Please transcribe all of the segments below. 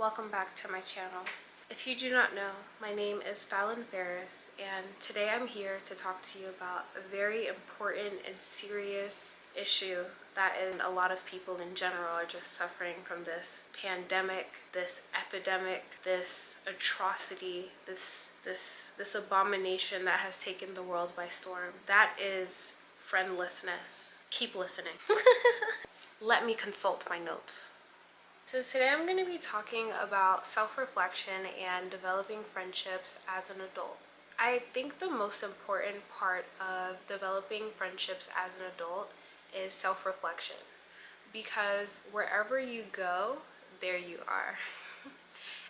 welcome back to my channel. If you do not know, my name is Fallon and today I'm here to talk to you about a very important and serious issue that a lot of people in general are just suffering from: this pandemic, this epidemic, this atrocity, this abomination that has taken the world by storm. That is friendlessness. Keep listening. Let me consult my notes. So today I'm going to be talking about self-reflection and developing friendships as an adult. I think the most important part of developing friendships as an adult is self-reflection, because wherever you go, there you are.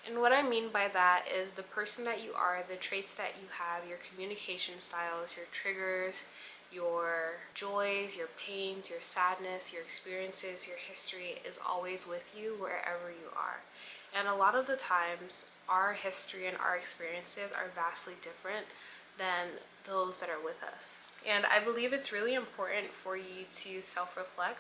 And what I mean by that is the person that you are, the traits that you have, your communication styles, your triggers, your joys, your pains, your sadness, your experiences, your history is always with you wherever you are. And a lot of the times, our history and our experiences are vastly different than those that are with us. And I believe it's really important for you to self-reflect,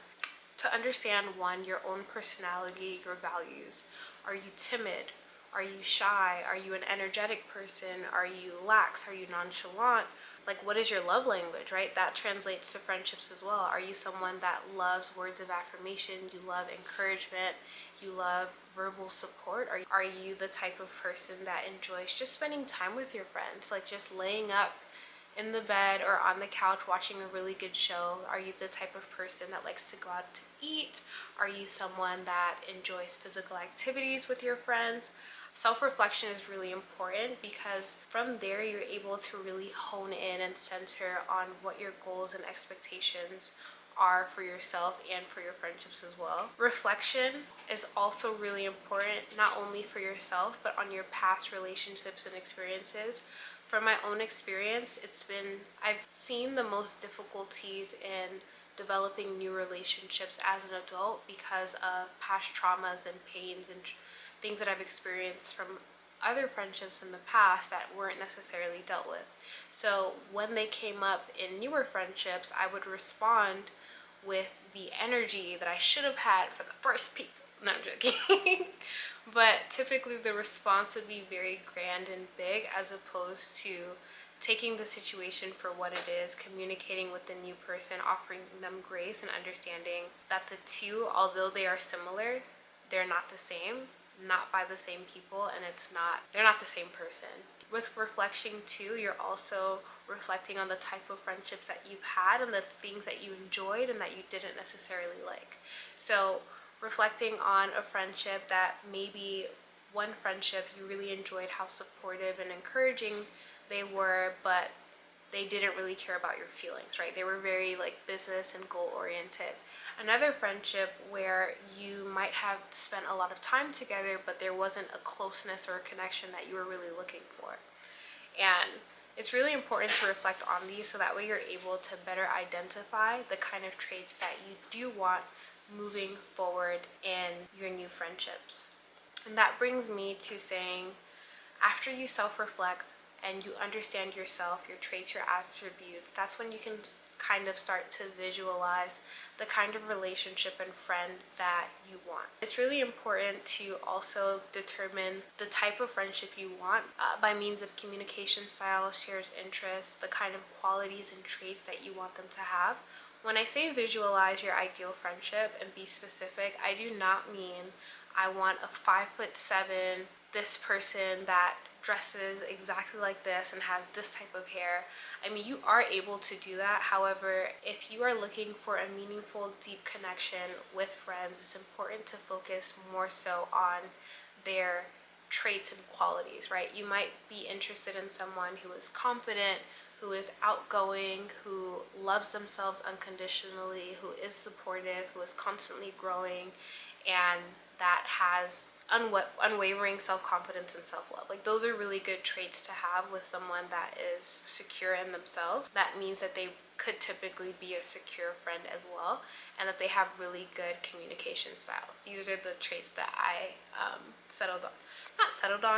to understand, one, your own personality, your values. Are you timid? Are you shy? Are you an energetic person? Are you lax? Are you nonchalant? Like, what is your love language, right? That translates to friendships as well. Are you someone that loves words of affirmation? You love encouragement? You love verbal support? Are you the type of person that enjoys just spending time with your friends, like just laying up in the bed or on the couch watching a really good show? Are you the type of person that likes to go out to eat? Are you someone that enjoys physical activities with your friends? Self-reflection is really important, because from there you're able to really hone in and center on what your goals and expectations are for yourself and for your friendships as well. Reflection is also really important, not only for yourself, but on your past relationships and experiences. From my own experience, I've seen the most difficulties in developing new relationships as an adult because of past traumas and pains and things that I've experienced from other friendships in the past that weren't necessarily dealt with. So when they came up in newer friendships, I would respond with the energy that I should have had for the first people. No, I'm joking. But typically the response would be very grand and big, as opposed to taking the situation for what it is, communicating with the new person, offering them grace and understanding that the two, although they are similar, they're not the same, not by the same people, and they're not the same person. With reflection too, you're also reflecting on the type of friendships that you've had and the things that you enjoyed and that you didn't necessarily like. So reflecting on a friendship that maybe one friendship you really enjoyed how supportive and encouraging they were, but they didn't really care about your feelings, right? They were very business and goal oriented. Another friendship where you might have spent a lot of time together, but there wasn't a closeness or a connection that you were really looking for. And it's really important to reflect on these, so that way you're able to better identify the kind of traits that you do want moving forward in your new friendships. And that brings me to saying, after you self-reflect and you understand yourself, your traits, your attributes, that's when you can kind of start to visualize the kind of relationship and friend that you want. It's really important to also determine the type of friendship you want by means of communication style, shared interests, the kind of qualities and traits that you want them to have. When I say visualize your ideal friendship and be specific, I do not mean I want a 5'7", this person that dresses exactly like this and has this type of hair. I mean, you are able to do that. However, if you are looking for a meaningful, deep connection with friends, it's important to focus more so on their traits and qualities, right? You might be interested in someone who is confident, who is outgoing, who loves themselves unconditionally, who is supportive, who is constantly growing, and that has unwavering self-confidence and self-love. Those are really good traits to have with someone that is secure in themselves. That means that they could typically be a secure friend as well. and that they have really good communication styles. These are the traits that I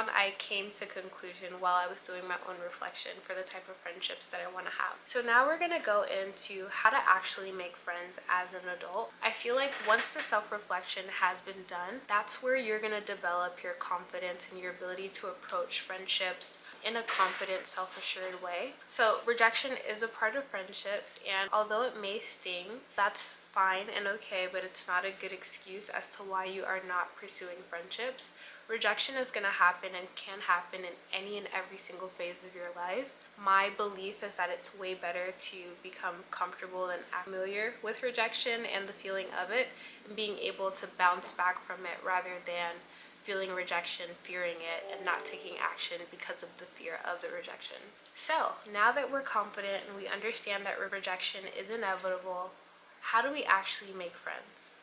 I came to conclusion while I was doing my own reflection for the type of friendships that I want to have. So now we're going to go into how to actually make friends as an adult. I feel like once the self-reflection has been done, that's where you're going to develop your confidence and your ability to approach friendships in a confident, self-assured way. So rejection is a part of friendships, and although it may sting, that's fine and okay, but it's not a good excuse as to why you are not pursuing friendships. Rejection is going to happen and can happen in any and every single phase of your life. My belief is that it's way better to become comfortable and familiar with rejection and the feeling of it, and being able to bounce back from it rather than feeling rejection, fearing it, and not taking action because of the fear of the rejection. So now that we're confident and we understand that rejection is inevitable, how do we actually make friends?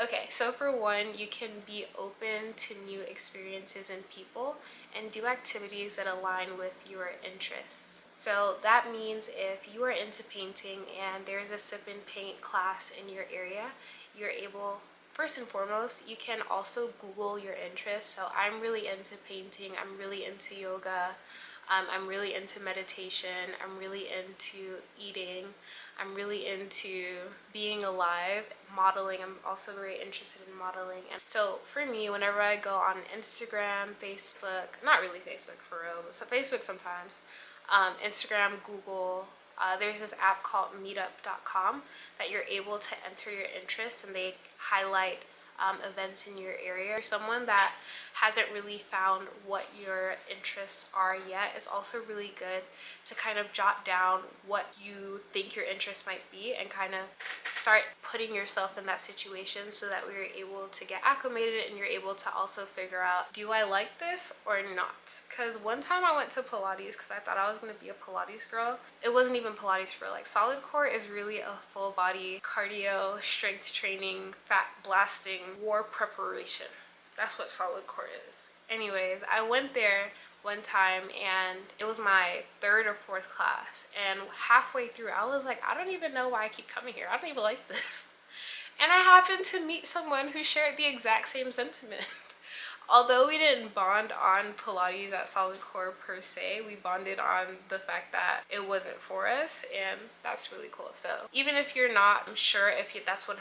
Okay, so for one, you can be open to new experiences and people and do activities that align with your interests. So that means if you are into painting and there's a sip and paint class in your area, you're able, first and foremost, you can also Google your interests. So I'm really into painting, I'm really into yoga, I'm really into meditation, I'm really into eating, I'm really into being alive, modeling. I'm also very interested in modeling. And so for me, whenever I go on Instagram, Facebook, not really Facebook for real, but so Facebook sometimes, Instagram, Google, there's this app called meetup.com that you're able to enter your interests, and they highlight events in your area. For someone that hasn't really found what your interests are yet, it's also really good to kind of jot down what you think your interests might be and kind of start putting yourself in that situation so that we're able to get acclimated and you're able to also figure out, do I like this or not? Because one time I went to Pilates because I thought I was going to be a Pilates girl. It wasn't even Pilates for like solid core is really a full body cardio, strength training, fat blasting, war preparation. That's what solid core is. Anyways, I went there one time and it was my third or fourth class, and halfway through I was like, I don't even know why I keep coming here. I don't even like this. And I happened to meet someone who shared the exact same sentiment. Although we didn't bond on Pilates at solid core per se, we bonded on the fact that it wasn't for us, and that's really cool. So even if you're not sure if that's 100%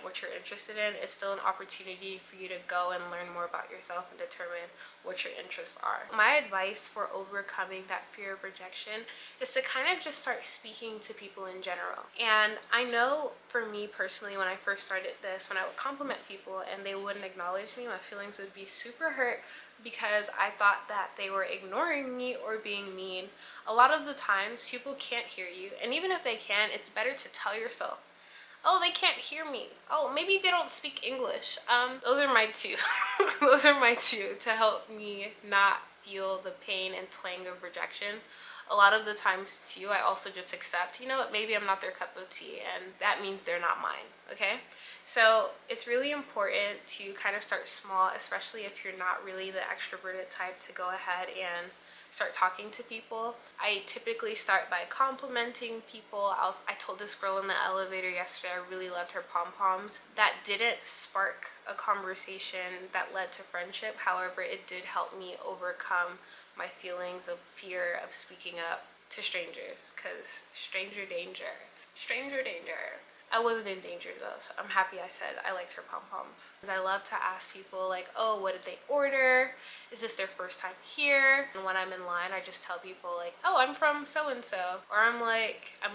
what you're interested in, it's still an opportunity for you to go and learn more about yourself and determine what your interests are. My advice for overcoming that fear of rejection is to kind of just start speaking to people in general. And I know for me personally, when I first started this, when I would compliment people and they wouldn't acknowledge me, my feelings would be super hurt because I thought that they were ignoring me or being mean. A lot of the times people can't hear you, and even if they can, it's better to tell yourself, oh, they can't hear me. Oh, maybe they don't speak English. Those are my two. Those are my two to help me not feel the pain and twang of rejection. A lot of the times too, I also just accept, you know what, maybe I'm not their cup of tea, and that means they're not mine, okay? So it's really important to kind of start small, especially if you're not really the extroverted type, to go ahead and start talking to people. I typically start by complimenting people. I told this girl in the elevator yesterday I really loved her pom-poms. That didn't spark a conversation that led to friendship. However, it did help me overcome my feelings of fear of speaking up to strangers, because stranger danger. Stranger danger. I wasn't in danger though, so I'm happy I said I liked her pom-poms. I love to ask people like, oh, what did they order? Is this their first time here? And when I'm in line, I just tell people like, oh, I'm from so-and-so. Or I'm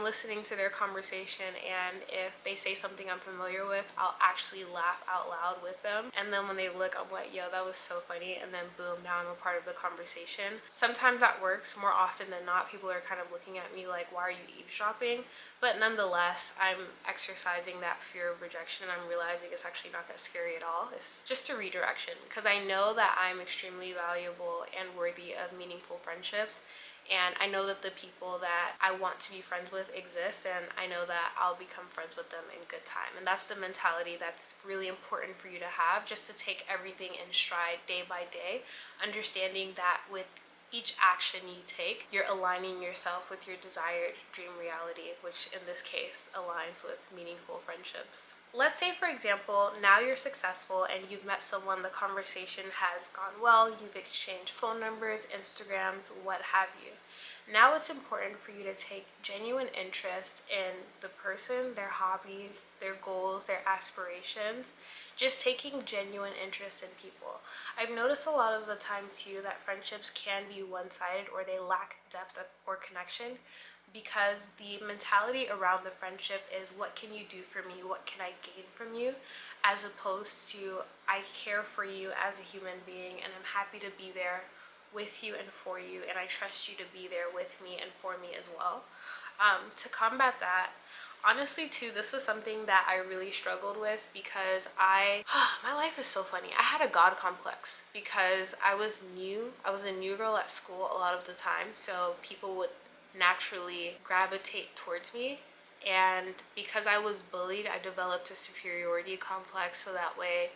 listening to their conversation, and if they say something I'm familiar with, I'll actually laugh out loud with them. And then when they look, I'm like, yo, that was so funny. And then boom, now I'm a part of the conversation. Sometimes that works. More often than not, people are kind of looking at me like, why are you eavesdropping? But nonetheless, I'm exercising that fear of rejection. I'm realizing it's actually not that scary at all. It's just a redirection, because I know that I'm extremely valuable and worthy of meaningful friendships. And I know that the people that I want to be friends with exist, and I know that I'll become friends with them in good time. And that's the mentality that's really important for you to have, just to take everything in stride day by day, understanding that with each action you take, you're aligning yourself with your desired dream reality, which in this case aligns with meaningful friendships. Let's say, for example, now you're successful and you've met someone, the conversation has gone well, you've exchanged phone numbers, Instagrams, what have you. Now it's important for you to take genuine interest in the person, their hobbies, their goals, their aspirations, just taking genuine interest in people. I've noticed a lot of the time too that friendships can be one-sided or they lack depth or connection because the mentality around the friendship is what can you do for me, what can I gain from you, as opposed to I care for you as a human being and I'm happy to be there with you and for you, and I trust you to be there with me and for me as well. To combat that, honestly too, this was something that I really struggled with because my life is so funny. I had a god complex because I was a new girl at school a lot of the time, so people would naturally gravitate towards me. And because I was bullied, I developed a superiority complex so that way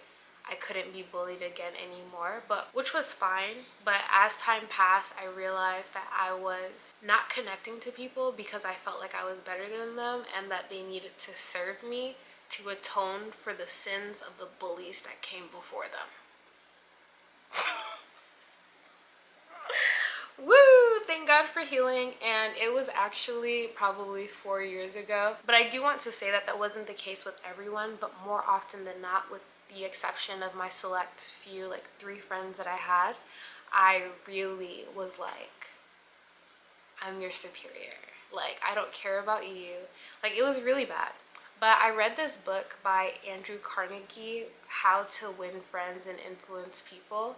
I couldn't be bullied again anymore, but which was fine. But as time passed, I realized that I was not connecting to people because I felt like I was better than them and that they needed to serve me to atone for the sins of the bullies that came before them. Woo! Thank God for healing. And it was actually probably 4 years ago. But I do want to say that that wasn't the case with everyone, but more often than not, with the exception of my select few, like 3 friends that I had, I really was like, I'm your superior. Like, I don't care about you. Like, it was really bad. But I read this book by Andrew Carnegie, How to Win Friends and Influence People.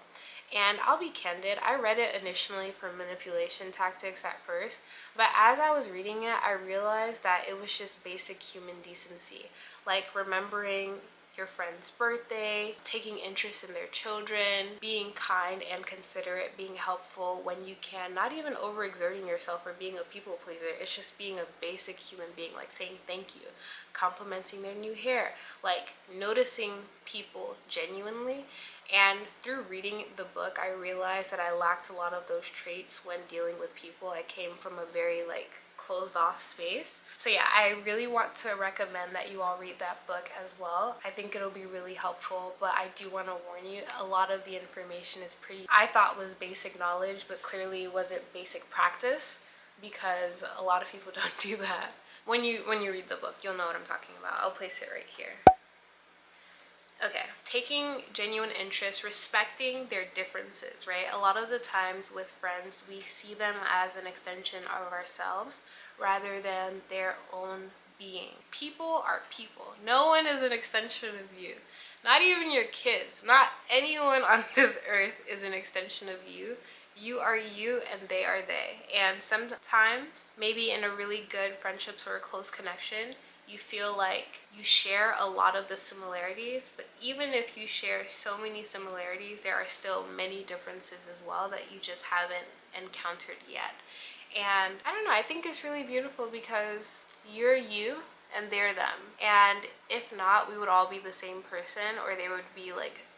And I'll be candid, I read it initially for manipulation tactics at first, but as I was reading it, I realized that it was just basic human decency. Like remembering your friend's birthday, taking interest in their children, being kind and considerate, being helpful when you can, not even overexerting yourself or being a people pleaser. It's just being a basic human being, like saying thank you, complimenting their new hair, like noticing people genuinely. And through reading the book, I realized that I lacked a lot of those traits when dealing with people. I came from a very closed off space. So yeah, I really want to recommend that you all read that book as well. I think it'll be really helpful, but I do want to warn you, a lot of the information is I thought was basic knowledge, but clearly wasn't basic practice because a lot of people don't do that. When you read the book, you'll know what I'm talking about. I'll place it right here. Okay, taking genuine interest, respecting their differences, right? A lot of the times with friends, we see them as an extension of ourselves rather than their own being. People are people. No one is an extension of you. Not even your kids. Not anyone on this earth is an extension of you. You are you and they are they. And sometimes, maybe in a really good friendships or a close connection, you feel like you share a lot of the similarities, but even if you share so many similarities, there are still many differences as well that you just haven't encountered yet. And I don't know, I think it's really beautiful because you're you and they're them. And if not, we would all be the same person, or there would be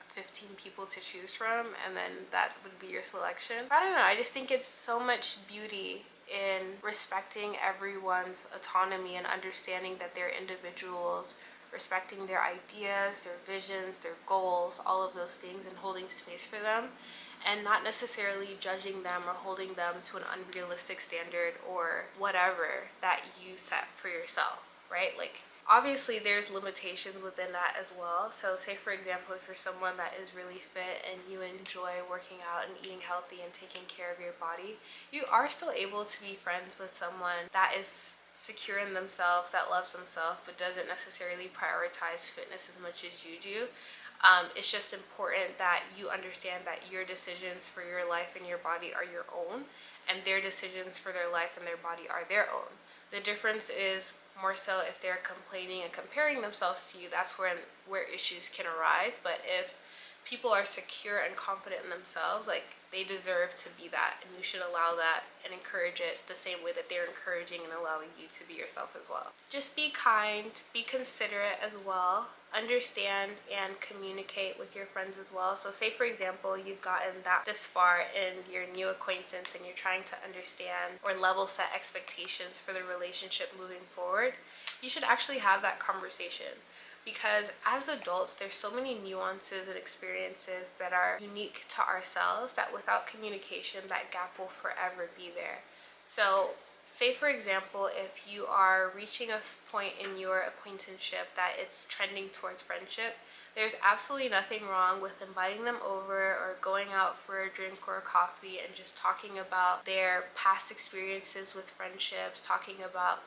15 people to choose from, and then that would be your selection. I don't know, I just think it's so much beauty in respecting everyone's autonomy and understanding that they're individuals, respecting their ideas, their visions, their goals, all of those things, and holding space for them, and not necessarily judging them or holding them to an unrealistic standard or whatever that you set for yourself, right? Obviously there's limitations within that as well. So say for example, if you're someone that is really fit and you enjoy working out and eating healthy and taking care of your body, you are still able to be friends with someone that is secure in themselves, that loves themselves, but doesn't necessarily prioritize fitness as much as you do. It's just important that you understand that your decisions for your life and your body are your own, and their decisions for their life and their body are their own. The difference is more so if they're complaining and comparing themselves to you, that's where issues can arise. But if people are secure and confident in themselves, they deserve to be that, and you should allow that and encourage it the same way that they're encouraging and allowing you to be yourself as well. Just be kind, be considerate as well, understand and communicate with your friends as well. So say for example, you've gotten this far in your new acquaintance and you're trying to understand or level set expectations for the relationship moving forward, you should actually have that conversation. because as adults there's so many nuances and experiences that are unique to ourselves that without communication that gap will forever be there. So say for example, if you are reaching a point in your acquaintanceship that it's trending towards friendship, there's absolutely nothing wrong with inviting them over or going out for a drink or a coffee and just talking about their past experiences with friendships, talking about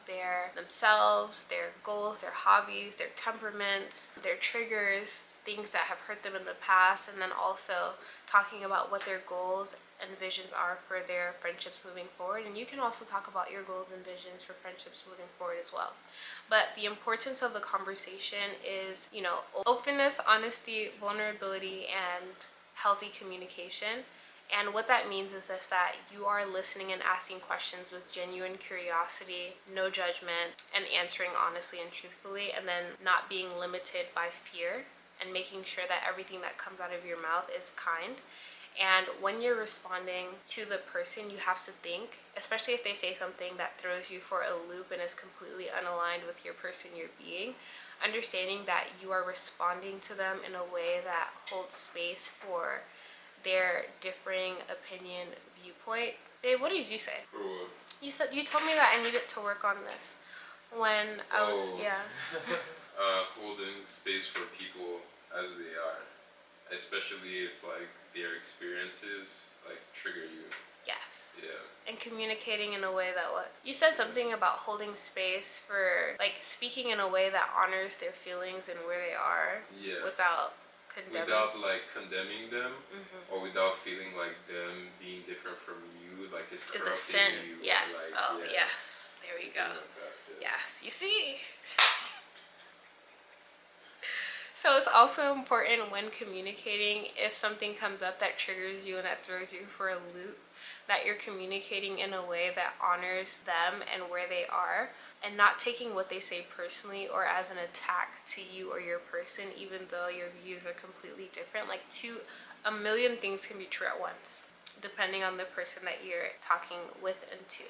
themselves, their goals, their hobbies, their temperaments, their triggers, things that have hurt them in the past, and then also talking about what their goals and visions are for their friendships moving forward. And you can also talk about your goals and visions for friendships moving forward as well. But the importance of the conversation is, openness, honesty, vulnerability, and healthy communication. And what that means is just that you are listening and asking questions with genuine curiosity, no judgment, and answering honestly and truthfully, and then not being limited by fear, and making sure that everything that comes out of your mouth is kind. And when you're responding to the person, you have to think, especially if they say something that throws you for a loop and is completely unaligned with your person you're being, understanding that you are responding to them in a way that holds space for their differing opinion, viewpoint. Babe, what did you say? For what? You told me that I needed to work on this when I was, yeah. Holding space for people as they are, especially if like their experiences like trigger you. Yes. Yeah. And communicating in a way that what? You said something about holding space for like speaking in a way that honors their feelings and where they are. Yeah. Without condemning. Without like condemning them, or without feeling like them being different from you, like it's corrupting a sin. you. Yes. Like, Yes. There we go. Like that, Yes. You see. So it's also important when communicating, if something comes up that triggers you and that throws you for a loop, that you're communicating in a way that honors them and where they are, and not taking what they say personally or as an attack to you or your person, even though your views are completely different. Like a million things can be true at once, depending on the person that you're talking with and to.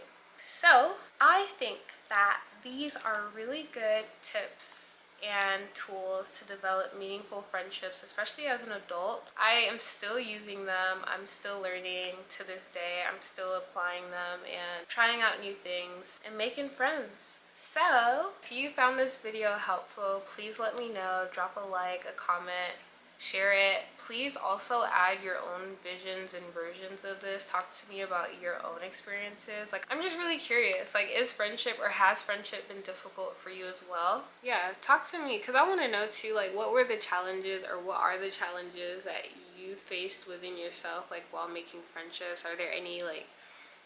So I think that these are really good tips and tools to develop meaningful friendships, especially as an adult. I am still using them. I'm still learning to this day. I'm still applying them and trying out new things and making friends. So if you found this video helpful, please let me know. Drop a like, a comment, share it. Please also add your own visions and versions of this. Talk to me about your own experiences. Like, I'm just really curious. Like, is friendship or has friendship been difficult for you as well? Yeah, talk to me, because I want to know too, like, what were the challenges or what are the challenges that you faced within yourself, like, while making friendships? Are there any, like,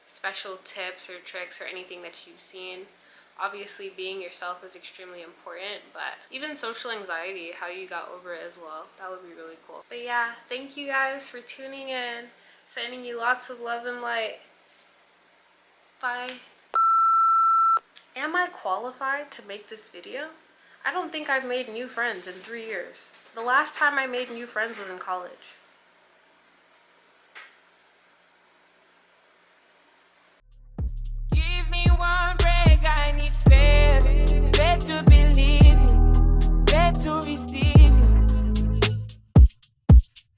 special tips or tricks or anything that you've seen? Obviously, being yourself is extremely important, but even social anxiety, how you got over it as well, that would be really cool. But yeah, thank you guys for tuning in. Sending you lots of love and light. Bye. Am I qualified to make this video? I don't think I've made new friends in 3 years. The last time I made new friends was in college. Give me one break, I need fair to believe you, fair to receive you.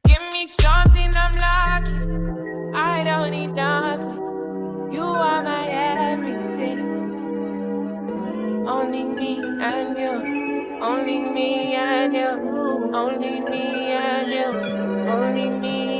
Give me something I'm lacking, I don't need nothing. You are my everything. Only me and you, only me and you, only me and you, only me